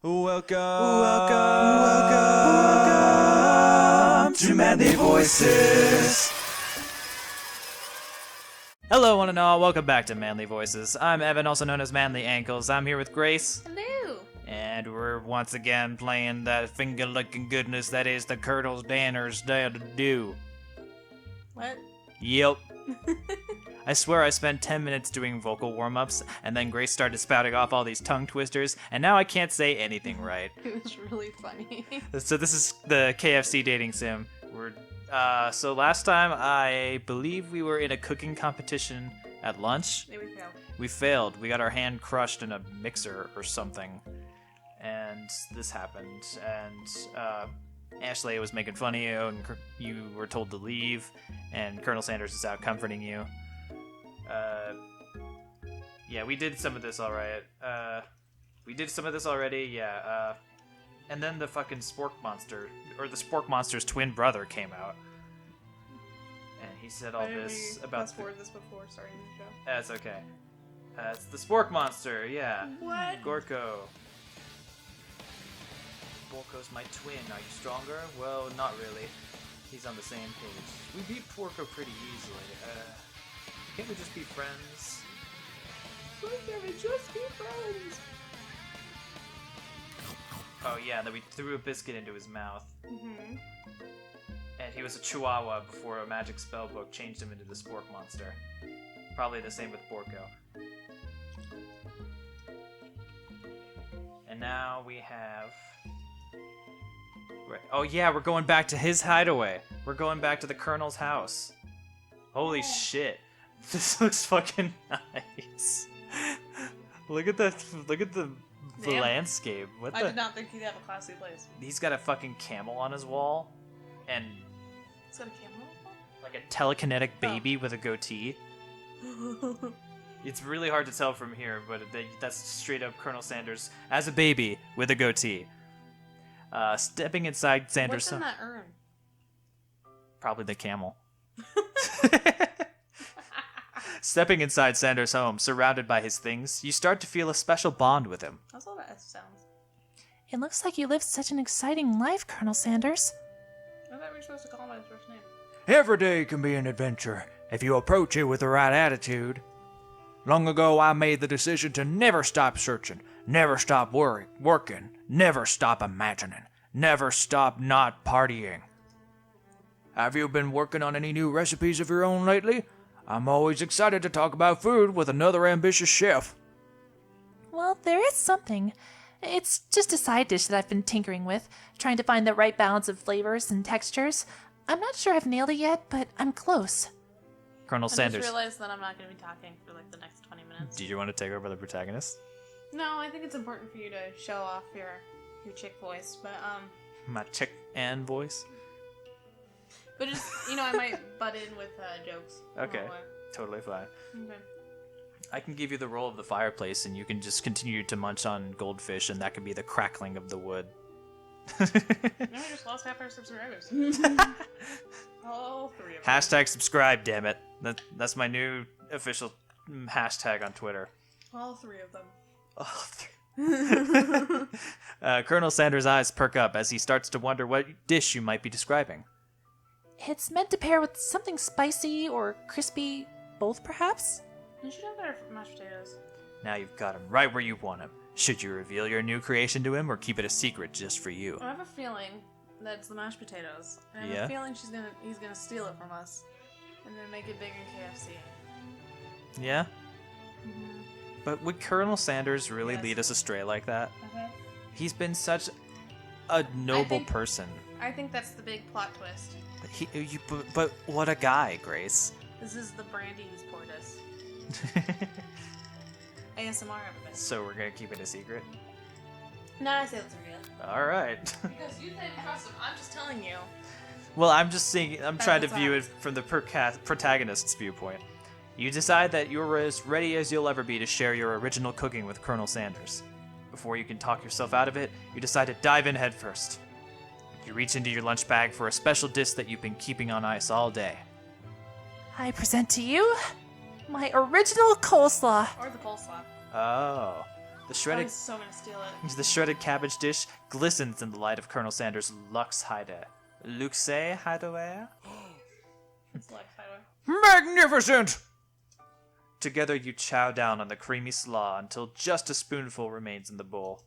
Welcome to Manly Voices. Hello, one and all. Welcome back to Manly Voices. I'm Evan, also known as Manly Ankles. I'm here with Grace. Hello. And we're once again playing that finger-licking goodness that is the Colonel's Danner's do. What? Yep. I swear I spent 10 minutes doing vocal warm-ups, and then Grace started spouting off all these tongue twisters, and now I can't say anything right. It was really funny. So this is the KFC dating sim. So last time I believe we were in a cooking competition at lunch. Yeah, we failed. We failed. We got our hand crushed in a mixer or something. And this happened. And Ashley was making fun of you, and you were told to leave, and Colonel Sanders is out comforting you. Yeah, we did some of this alright. Yeah. And then the fucking Spork Monster, or the Spork Monster's twin brother came out. And he said all this about... Fast forward this before starting the show. That's okay. It's the Spork Monster, yeah. What? Gorko. Porco's my twin. Are you stronger? Well, not really. He's on the same page. We beat Porco pretty easily. Can't we just be friends? Why can't we just be friends? Oh yeah, then we threw a biscuit into his mouth. Mm-hmm. And he was a chihuahua before a magic spell book changed him into the Spork Monster. Probably the same with Porco. And now we have... Oh yeah, we're going back to his hideaway. We're going back to the Colonel's house. Holy shit. This looks fucking nice. Look at the Damn. landscape. What I the? did not think he'd have a classy place. He's got a fucking camel on his wall, and It's got a camera like a telekinetic baby with a goatee. It's really hard to tell from here, but that's straight up Colonel Sanders as a baby with a goatee. Stepping inside Sanders' What's in that urn? Probably the camel. Stepping inside Sanders' home, surrounded by his things, you start to feel a special bond with him. That's all that S sounds. It looks like you lived such an exciting life, Colonel Sanders. I thought we were supposed to call him by his first name. Every day can be an adventure if you approach it with the right attitude. Long ago, I made the decision to never stop searching, never stop working, never stop imagining, never stop not partying. Have you been working on any new recipes of your own lately? I'm always excited to talk about food with another ambitious chef. Well, there is something. It's just a side dish that I've been tinkering with, trying to find the right balance of flavors and textures. I'm not sure I've nailed it yet, but I'm close. Colonel I Sanders. just realized that I'm not going to be talking for like the next 20 minutes. Do you want to take over the protagonist? No, I think it's important for you to show off your chick voice, but My chick and voice? just I might butt in with jokes. Okay. along the way. Totally fine. Okay. I can give you the role of the fireplace, and you can just continue to munch on goldfish, and that could be the crackling of the wood. No, we just lost half our subscribers. All three of them. Hashtag subscribe, damn it. That's my new official hashtag on Twitter. All three of them. Colonel Sanders' eyes perk up as he starts to wonder what dish you might be describing. It's meant to pair with something spicy or crispy, both perhaps? You should have better mashed potatoes. Now you've got him right where you want him. Should you reveal your new creation to him, or keep it a secret just for you? I have a feeling that it's the mashed potatoes. And I have Yeah? a feeling he's gonna steal it from us and then make it big in KFC. Yeah? Mm-hmm. But would Colonel Sanders really Yes. lead us astray like that? Okay. He's been such a noble think- person. I think that's the big plot twist. But what a guy, Grace. This is the brandy he's poured us. ASMR, everybody. So we're gonna keep it a secret? No, I say let's reveal. Alright. Because you think custom. I'm just telling you. Well, I'm trying to That's view it awesome. from the protagonist's viewpoint. You decide that you're as ready as you'll ever be to share your original cooking with Colonel Sanders. Before you can talk yourself out of it, you decide to dive in headfirst. You reach into your lunch bag for a special dish that you've been keeping on ice all day. I present to you my original coleslaw. Or the coleslaw. Oh. The shredded I'm so gonna steal it. The shredded cabbage dish glistens in the light of Colonel Sanders' Lux Hideaway. It's Lex Highway. Magnificent! Together you chow down on the creamy slaw until just a spoonful remains in the bowl.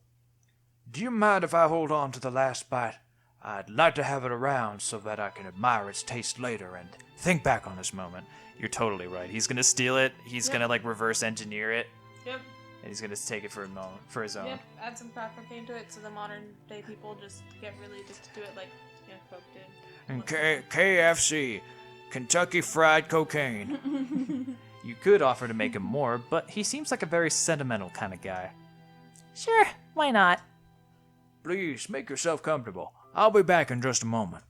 Do you mind if I hold on to the last bite? I'd like to have it around so that I can admire its taste later and think back on this moment. You're totally right. He's gonna steal it. He's gonna like reverse engineer it, Yep. and he's gonna take it for a moment, for his own. Yep. Add some crack cocaine to it so the modern day people just get really just do it like Coke did. And KFC, Kentucky Fried Cocaine. You could offer to make him more, but he seems like a very sentimental kind of guy. Sure, why not? Please, make yourself comfortable. I'll be back in just a moment.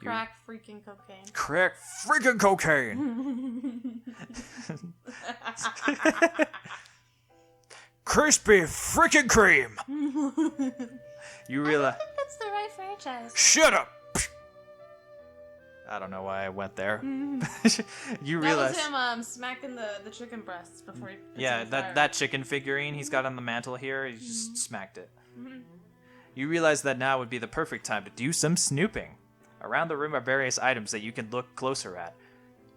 Crack freaking cocaine. Crack freaking cocaine! Crispy freaking cream! You realize? That's the right franchise. Shut up! I don't know why I went there. You That realize? was him smacking the chicken breasts before he puts Yeah, it in the fire. that chicken figurine he's got on the mantle here, he just smacked it. You realize that now would be the perfect time to do some snooping. Around the room are various items that you can look closer at.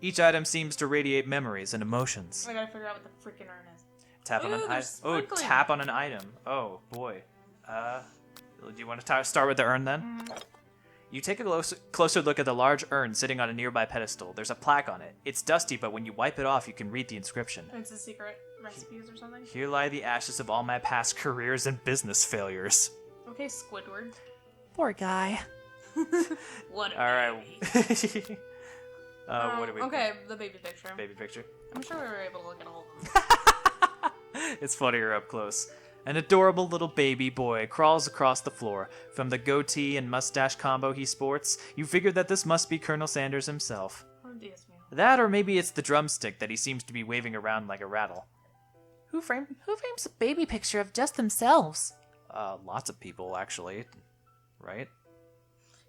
Each item seems to radiate memories and emotions. I gotta figure out what the freaking urn is. Tap on Ooh, an item. there's Oh, sprinkling. tap on an item. Oh boy. Do you want to start with the urn then? You take a closer look at the large urn sitting on a nearby pedestal. There's a plaque on it. It's dusty, but when you wipe it off, you can read the inscription. It's a secret recipes or something. Here lie the ashes of all my past careers and business failures. Okay, Squidward. Poor guy. What a All right. baby. What do we? Okay, the baby picture. Baby picture. I'm sure we were able to look at all of them. It's funnier up close. An adorable little baby boy crawls across the floor. From the goatee and mustache combo he sports, you figure that this must be Colonel Sanders himself. Oh, Dios mío. That, or maybe it's the drumstick that he seems to be waving around like a rattle. Who frames a baby picture of just themselves? Lots of people, actually. Right?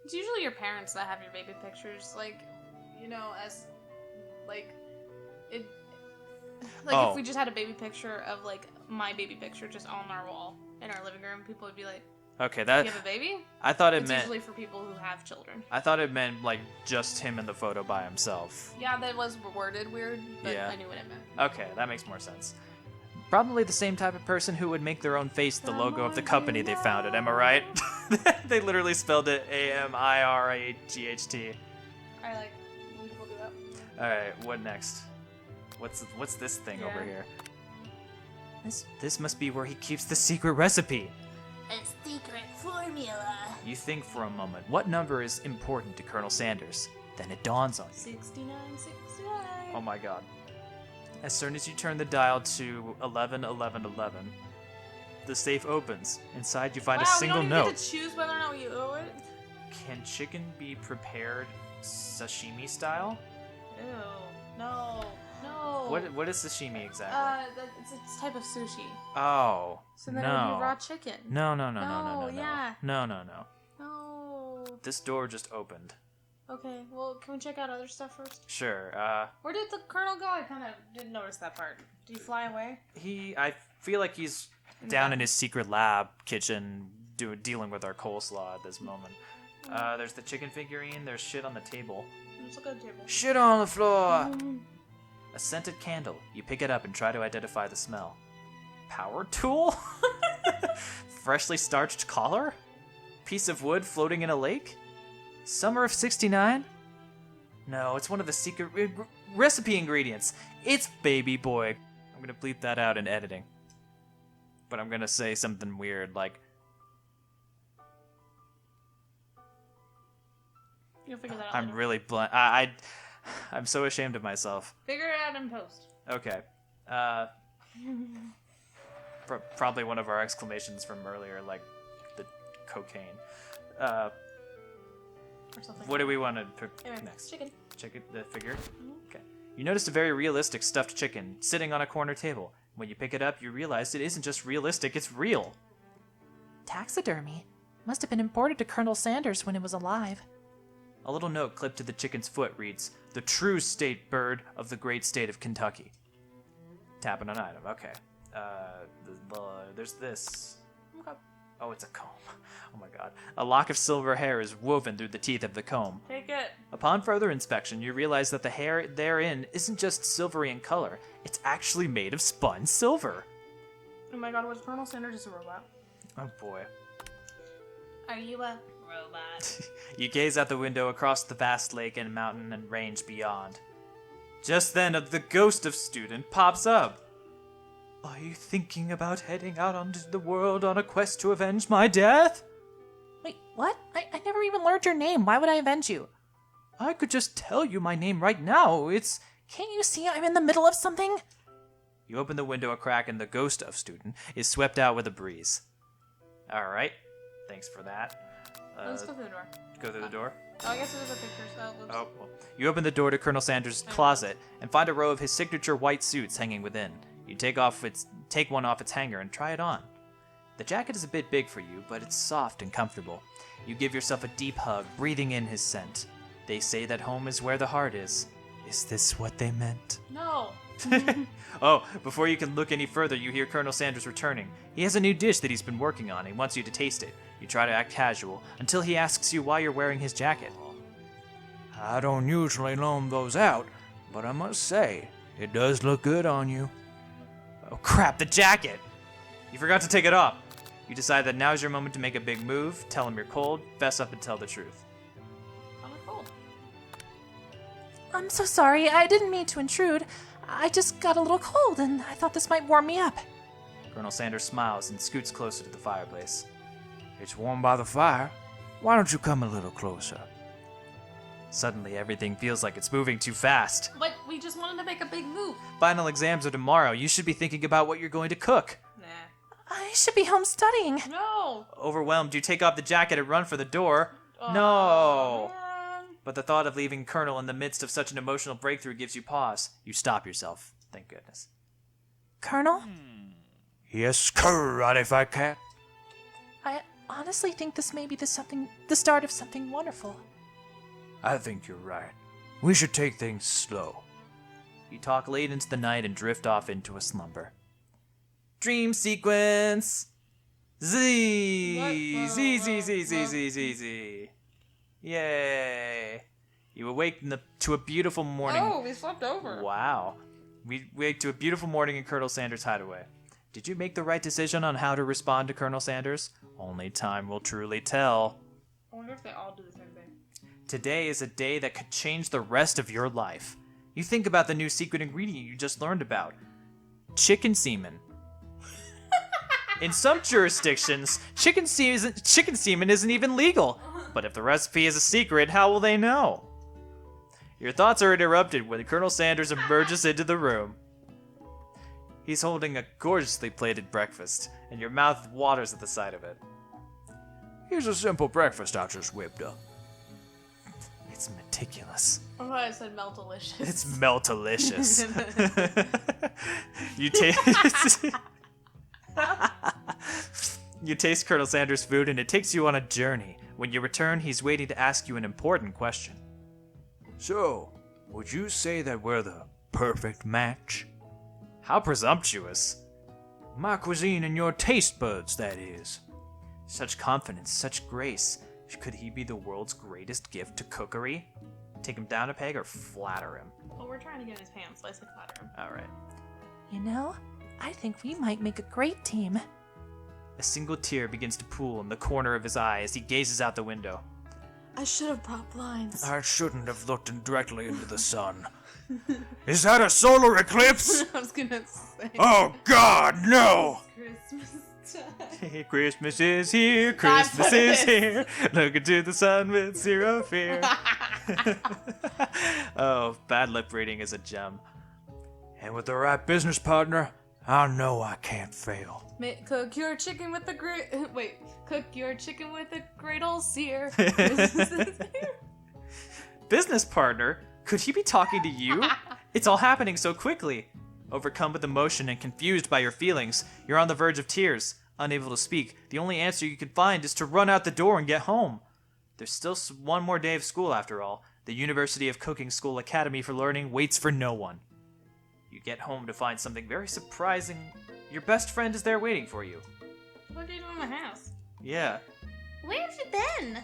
It's usually your parents that have your baby pictures, like, you know, as, like, it... Like, Oh. if we just had a baby picture of, like, my baby picture just on our wall in our living room, people would be like, Okay, you that have a baby? I thought it It's meant usually for people who have children. I thought it meant like just him in the photo by himself. Yeah, that was worded weird, but Yeah. I knew what it meant. Okay, that makes more sense. Probably the same type of person who would make their own face the logo of the company they founded, am I right? They literally spelled it AMIRAGHT. I like when people do that. Alright, what next? What's this thing over Yeah. here? This must be where he keeps the secret recipe. A secret formula. You think for a moment, what number is important to Colonel Sanders? Then it dawns on you. 69. Oh my god. As soon as you turn the dial to 111111, the safe opens. Inside you find a single we don't even note. get to choose whether or not we owe it. Can chicken be prepared sashimi style? Ew. No. What is sashimi exactly? It's a type of sushi. Oh. So then no. it would be raw chicken. No. No, yeah. No. No. This door just opened. Okay, well, can we check out other stuff first? Sure. Where did the colonel go? I kind of didn't notice that part. Did he fly away? I feel like he's down in his secret lab kitchen dealing with our coleslaw at this moment. There's the chicken figurine. There's shit on the table. Let's look at the table. Shit on the floor! A scented candle. You pick it up and try to identify the smell. Power tool? Freshly starched collar? Piece of wood floating in a lake? Summer of '69? No, it's one of the secret recipe ingredients. It's baby boy. I'm gonna bleep that out in editing. But I'm gonna say something weird like, You'll figure that out I'm later. really I'm so ashamed of myself. Figure it out in post. Okay. Probably one of our exclamations from earlier, like the cocaine. Or something. What do we want to pick Anyway, next? chicken. Chicken, the figure? Okay. You noticed a very realistic stuffed chicken sitting on a corner table. When you pick it up, you realize it isn't just realistic, it's real. Taxidermy. Must have been imported to Colonel Sanders when it was alive. A little note clipped to the chicken's foot reads, "The true state bird of the great state of Kentucky." Tap on an item. Okay. There's this. Okay. Oh, it's a comb. Oh my god. A lock of silver hair is woven through the teeth of the comb. Take it. Upon further inspection, you realize that the hair therein isn't just silvery in color, it's actually made of spun silver. Oh my god, was Colonel Sanders just a robot? Oh boy. Are you a robot? You gaze out the window across the vast lake and mountain and range beyond. Just then, the ghost of student pops up. Are you thinking about heading out onto the world on a quest to avenge my death? Wait, what? I never even learned your name. Why would I avenge you? I could just tell you my name right now. It's... Can't you see I'm in the middle of something? You open the window a crack and the ghost of student is swept out with a breeze. Alright. Thanks for that. Let's go through the door. Go through the door? Oh, I guess there's a picture, so whoops. Oh, well. You open the door to Colonel Sanders' closet and find a row of his signature white suits hanging within. You take one off its hanger and try it on. The jacket is a bit big for you, but it's soft and comfortable. You give yourself a deep hug, breathing in his scent. They say that home is where the heart is. Is this what they meant? No. Oh, before you can look any further, you hear Colonel Sanders returning. He has a new dish that he's been working on. He wants you to taste it. You try to act casual, until he asks you why you're wearing his jacket. I don't usually loan those out, but I must say, it does look good on you. Oh crap, the jacket! You forgot to take it off. You decide that now's your moment to make a big move, tell him you're cold, fess up and tell the truth. I'm cold. I'm so sorry. I didn't mean to intrude. I just got a little cold, and I thought this might warm me up. Colonel Sanders smiles and scoots closer to the fireplace. It's warm by the fire. Why don't you come a little closer? Suddenly, everything feels like it's moving too fast. But we just wanted to make a big move. Final exams are tomorrow. You should be thinking about what you're going to cook. Nah. I should be home studying. No. Overwhelmed, you take off the jacket and run for the door. Oh, No! man. But the thought of leaving Colonel in the midst of such an emotional breakthrough gives you pause. You stop yourself. Thank goodness. Colonel? Yes, karate fight cat. I honestly think this may be the start of something wonderful. I think you're right. We should take things slow. You talk late into the night and drift off into a slumber. Dream sequence! Z! What? Z, Z, Z, Z, Z, Z, Z. Yay! You awake to a beautiful morning. Oh, we slept over. Wow. We wake to a beautiful morning in Colonel Sanders' hideaway. Did you make the right decision on how to respond to Colonel Sanders? Only time will truly tell. I wonder if they all do the same thing. Today is a day that could change the rest of your life. You think about the new secret ingredient you just learned about. Chicken semen. In some jurisdictions, chicken semen isn't even legal. But if the recipe is a secret, how will they know? Your thoughts are interrupted when Colonel Sanders emerges into the room. He's holding a gorgeously plated breakfast, and your mouth waters at the sight of it. Here's a simple breakfast I just whipped up. It's meticulous. I thought I said melt-delicious. It's melt-delicious. You taste... You taste Colonel Sanders' food, and it takes you on a journey. When you return, he's waiting to ask you an important question. So, would you say that we're the perfect match? How presumptuous. My cuisine and your taste buds, that is. Such confidence, such grace. Could he be the world's greatest gift to cookery? Take him down a peg or flatter him? Well, we're trying to get in his pants, so I said flatter him. Alright. You know, I think we might make a great team. A single tear begins to pool in the corner of his eye as he gazes out the window. I should have brought blinds. I shouldn't have looked directly into the sun. Is that a solar eclipse? I was gonna say. Oh God, no! Christmas time. Hey, Christmas is here, That's Christmas what it is is. here. Look into the sun with zero fear. Oh, bad lip reading is a gem. And with the right business partner, I know I can't fail. Cook your chicken with the cook your chicken with a griddle sear. Business partner? Could he be talking to you? It's all happening so quickly. Overcome with emotion and confused by your feelings, you're on the verge of tears. Unable to speak, the only answer you can find is to run out the door and get home. There's still one more day of school after all. The University of Cooking School Academy for Learning waits for no one. You get home to find something very surprising Your best friend is there waiting for you. What are you doing in my house? Yeah. Where have you been?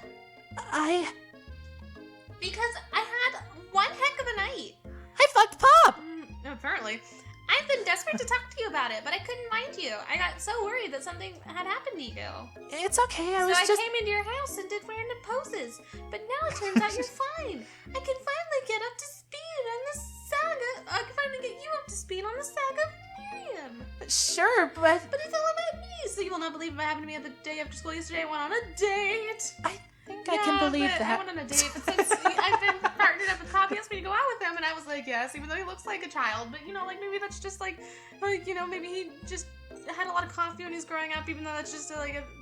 Because I had one heck of a night. I fucked Pop! Apparently. I've been desperate to talk to you about it, but I couldn't find you. I got so worried that something had happened to you. It's okay, So I came into your house and did random poses, but now it turns out you're fine. I can finally get up to speed on the saga. I can finally get you up to speed on the saga of Miriam. Sure, but But it's all about me, so you will not believe what happened to me at the day after school yesterday. I went on a date. I think I can believe but that. I went on a date, but since I've been partnered up with Pop, he asked me to go out with him, and I was like, yes, even though he looks like a child, but like maybe that's just like maybe he just had a lot of coffee when he was growing up, even though that's just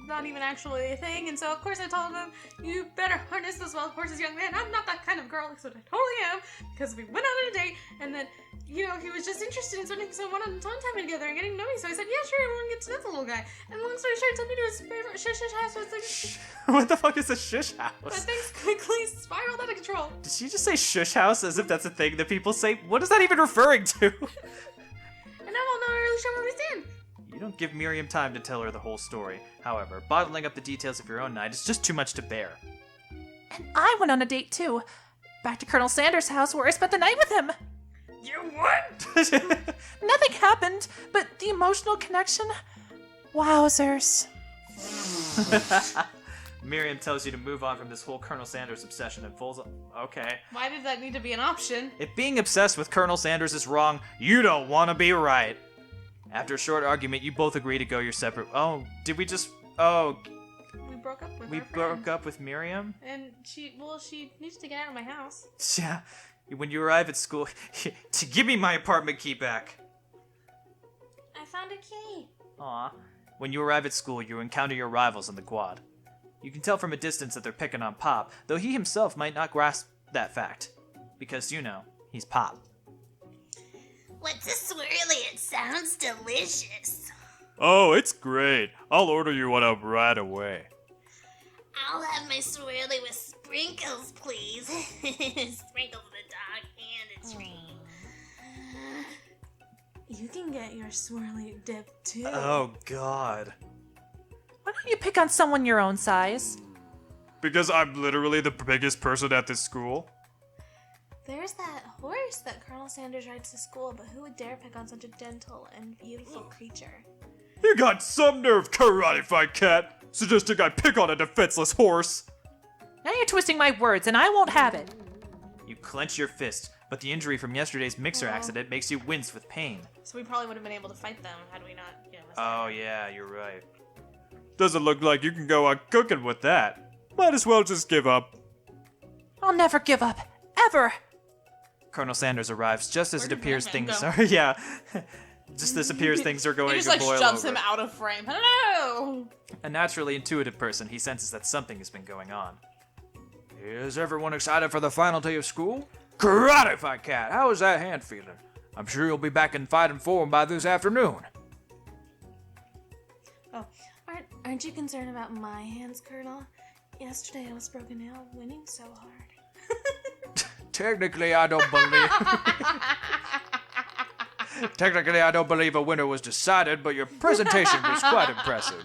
not even actually a thing. And so of course I told him, you better harness this well. Of course, as a young man, I'm not that kind of girl, so I totally am, because we went out on a date, and then he was just interested in spending some one-on-one time together and getting to know me. So I said, yeah, sure, everyone gets to know the little guy. And long story short, he took me to his favorite shish house. I was like, What the fuck is a shish but house? things quickly spiraled out of control. Did she just say shush house as if that's a thing that people say? What is that even referring to? And now I'm not really sure where we stand. You don't give Miriam time to tell her the whole story. However, bottling up the details of your own night is just too much to bear. And I went on a date too. Back to Colonel Sanders' house where I spent the night with him. You what? Nothing happened, but the emotional connection. Wowzers. Miriam tells you to move on from this whole Colonel Sanders obsession and falls. Okay. Why did that need to be an option? If being obsessed with Colonel Sanders is wrong, you don't want to be right. After a short argument, you both agree to go your separate. Oh, did we just? Oh, We broke up with we our friend. broke up with Miriam. And she needs to get out of my house. Yeah. When you arrive at school, to give me my apartment key back. I found a key. Aw. When you arrive at school, you encounter your rivals in the quad. You can tell from a distance that they're picking on Pop, though he himself might not grasp that fact. Because, he's Pop. What's a swirly? It sounds delicious. Oh, it's great. I'll order you one up right away. I'll have my swirly with sprinkles, please. Sprinkles the dog and a tree. You can get your swirly dip too. Oh, God. Why don't you pick on someone your own size? Because I'm literally the biggest person at this school. There's that horse that Colonel Sanders rides to school, but who would dare pick on such a gentle and beautiful creature? You got some nerve, karate fight cat, suggesting I pick on a defenseless horse. Now you're twisting my words, and I won't have it. You clench your fist, but the injury from yesterday's mixer accident makes you wince with pain. So we probably would have been able to fight them had we not, Oh, yeah, you're right. Doesn't look like you can go on cooking with that. Might as well just give up. I'll never give up. Ever. Colonel Sanders arrives just as Where it did appears Batman things go? are. Yeah. Just this appears things are going He to just boil shoves over. him out of frame. Hello! A naturally intuitive person, he senses that something has been going on. Is everyone excited for the final day of school? Karate fight cat, how is that hand feeling? I'm sure you'll be back in fighting form by this afternoon. Oh, aren't you concerned about my hands, Colonel? Yesterday I was broken out winning so hard. Technically, I don't believe a winner was decided, but your presentation was quite impressive.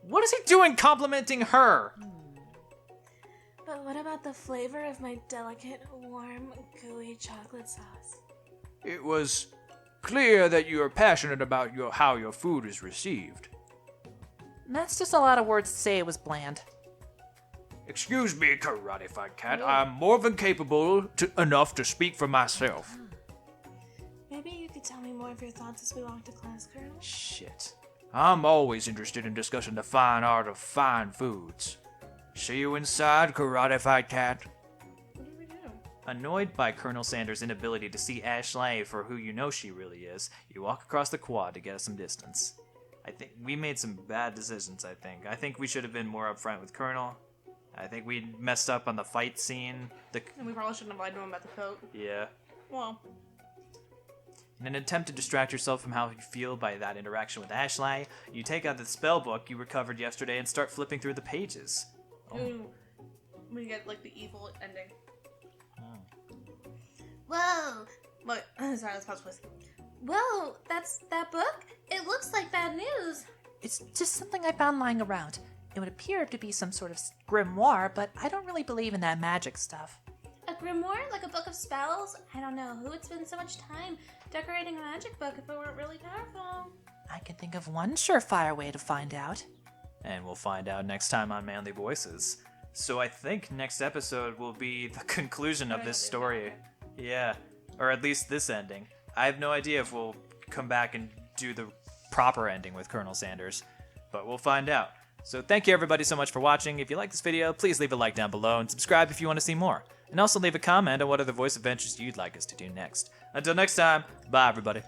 What is he doing complimenting her? But what about the flavor of my delicate, warm, gooey chocolate sauce? It was clear that you are passionate about how your food is received. That's just a lot of words to say it was bland. Excuse me, karate fight cat. I'm more than capable enough to speak for myself. Maybe you could tell me more of your thoughts as we walk to class, Colonel? Shit. I'm always interested in discussing the fine art of fine foods. See you inside, karate fight cat. What do we do? Annoyed by Colonel Sanders' inability to see Ashley for who you know she really is, you walk across the quad to get some distance. I think we made some bad decisions, I think we should have been more upfront with Colonel. I think we messed up on the fight scene. And we probably shouldn't have lied to him about the coat. Yeah. Well, In an attempt to distract yourself from how you feel by that interaction with Ashley, you take out the spell book you recovered yesterday and start flipping through the pages. ooh, we get like the evil ending. Whoa. But sorry, let's pause, please. Whoa, that's that book? It looks like bad news. It's just something I found lying around. It would appear to be some sort of grimoire, but I don't really believe in that magic stuff. A grimoire? Like a book of spells? I don't know. Who would spend so much time decorating a magic book if it weren't really powerful? I can think of one surefire way to find out. And we'll find out next time on Manly Voices. So I think next episode will be the conclusion of this story. Yeah, or at least this ending. I have no idea if we'll come back and do the proper ending with Colonel Sanders, but we'll find out. So thank you everybody so much for watching. If you like this video, please leave a like down below and subscribe if you want to see more. And also leave a comment on what other voice adventures you'd like us to do next. Until next time, bye everybody.